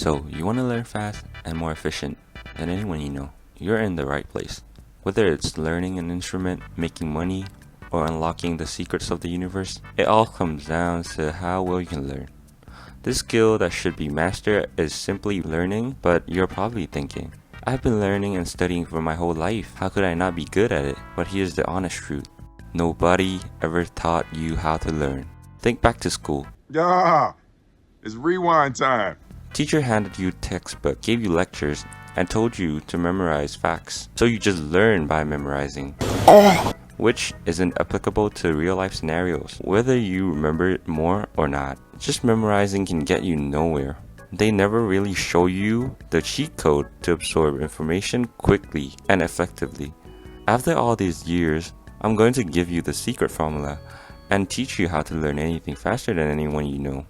So, you want to learn fast and more efficient than anyone you know? You're in the right place. Whether it's learning an instrument, making money, or unlocking the secrets of the universe, it all comes down to how well you can learn. This skill that should be mastered is simply learning, but you're probably thinking, I've been learning and studying for my whole life. How could I not be good at it? But here's the honest truth. Nobody ever taught you how to learn. Think back to school. Yeah, it's rewind time. Teacher handed you textbook, gave you lectures, and told you to memorize facts. So you just learn by memorizing. Which isn't applicable to real life scenarios, whether you remember it more or not. Just memorizing can get you nowhere. They never really show you the cheat code to absorb information quickly and effectively. After all these years, I'm going to give you the secret formula and teach you how to learn anything faster than anyone you know.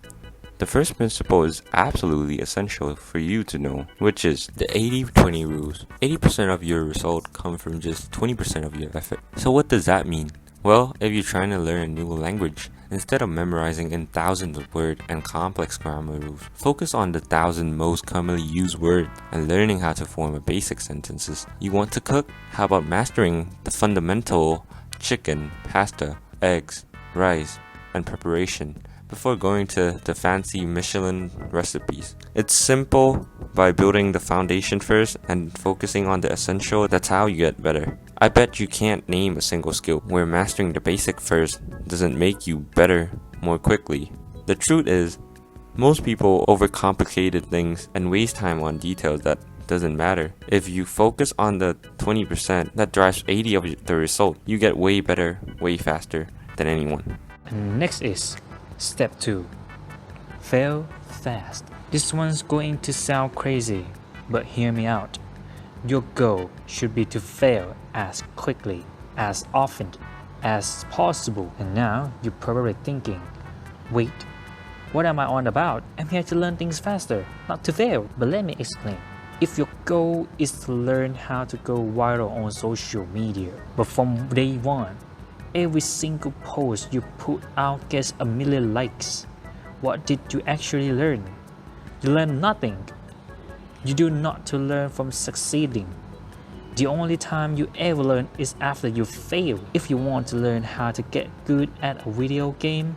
The first principle is absolutely essential for you to know, which is the 80-20 rules. 80% of your result comes from just 20% of your effort. So what does that mean? Well, if you're trying to learn a new language, instead of memorizing in thousands of words and complex grammar rules, focus on the 1,000 most commonly used words and learning how to form a basic sentences. You want to cook? How about mastering the fundamental chicken, pasta, eggs, rice, and preparation before going to the fancy Michelin recipes? It's simple. By building the foundation first and focusing on the essential, that's how you get better. I bet you can't name a single skill where mastering the basic first doesn't make you better more quickly. The truth is, most people overcomplicate things and waste time on details that doesn't matter. If you focus on the 20% that drives 80 of the result, you get way better, way faster than anyone. And next is Step 2. Fail fast. This one's going to sound crazy, but hear me out. Your goal should be to fail as quickly, as often as possible. And now you're probably thinking, wait, what am I on about? I'm here to learn things faster, not to fail. But let me explain. If your goal is to learn how to go viral on social media, but from day one, every single post you put out gets a million likes, what did you actually learn? You learn nothing. You do not to learn from succeeding. The only time you ever learn is after you fail. If you want to learn how to get good at a video game,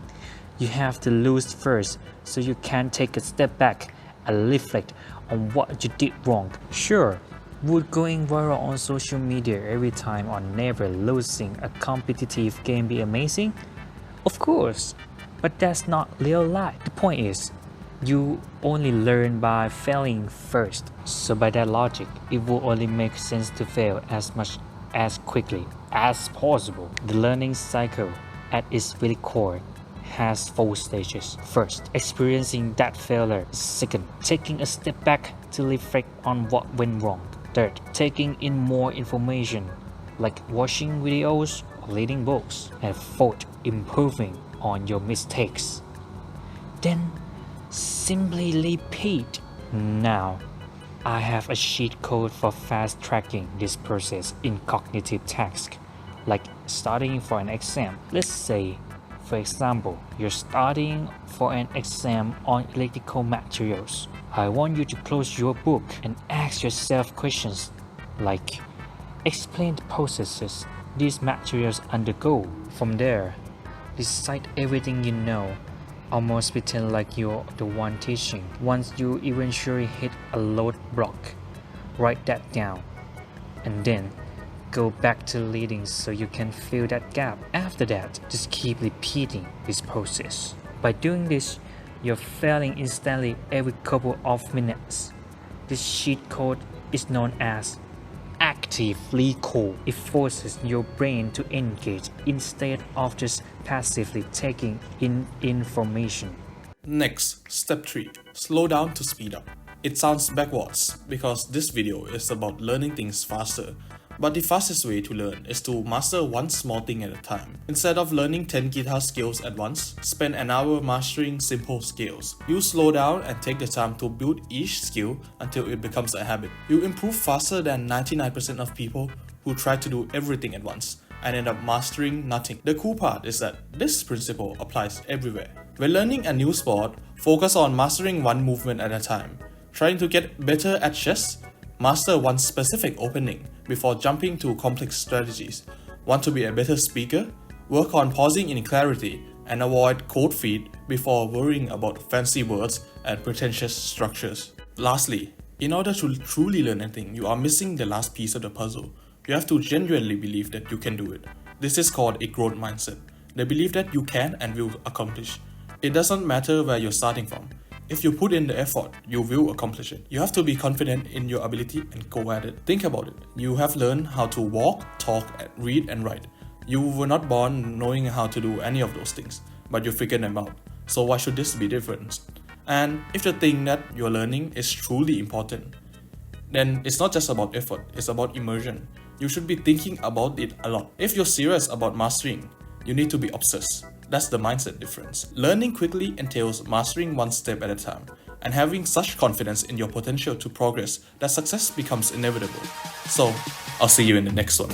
you have to lose first so you can take a step back and reflect on what you did wrong. Sure, would going viral on social media every time or never losing a competitive game be amazing? Of course, but that's not real life. The point is, you only learn by failing first. So by that logic, it will only make sense to fail as much as quickly as possible. The learning cycle at its very core has 4 stages. First, experiencing that failure. Second, taking a step back to reflect on what went wrong. Third, taking in more information like watching videos or reading books. And fourth, improving on your mistakes. Then simply repeat. Now, I have a cheat code for fast tracking this process in cognitive tasks, like studying for an exam. Let's say, for example, you're studying for an exam on electrical materials. I want you to close your book and ask yourself questions like, explain the processes these materials undergo. From there, recite everything you know. Almost pretend like you're the one teaching. Once you eventually hit a roadblock, write that down, and then go back to reading so you can fill that gap. After that, just keep repeating this process. By doing this, you're failing instantly every couple of minutes. This cheat code is known as active recall. It forces your brain to engage instead of just passively taking in information. Next, step 3. Slow down to speed up. It sounds backwards because this video is about learning things faster, but the fastest way to learn is to master one small thing at a time. Instead of learning 10 guitar skills at once, spend an hour mastering simple scales. You slow down and take the time to build each skill until it becomes a habit. You improve faster than 99% of people who try to do everything at once and end up mastering nothing. The cool part is that this principle applies everywhere. When learning a new sport, focus on mastering one movement at a time. Trying to get better at chess? Master one specific opening before jumping to complex strategies. Want to be a better speaker? Work on pausing in clarity and avoid code feed before worrying about fancy words and pretentious structures. Lastly, in order to truly learn anything, you are missing the last piece of the puzzle. You have to genuinely believe that you can do it. This is called a growth mindset. The belief that you can and will accomplish. It doesn't matter where you're starting from. If you put in the effort, you will accomplish it. You have to be confident in your ability and go at it. Think about it. You have learned how to walk, talk, read, and write. You were not born knowing how to do any of those things, but you figured them out. So why should this be different? And if the thing that you're learning is truly important, then it's not just about effort, it's about immersion. You should be thinking about it a lot. If you're serious about mastering, you need to be obsessed. That's the mindset difference. Learning quickly entails mastering one step at a time and having such confidence in your potential to progress that success becomes inevitable. So, I'll see you in the next one.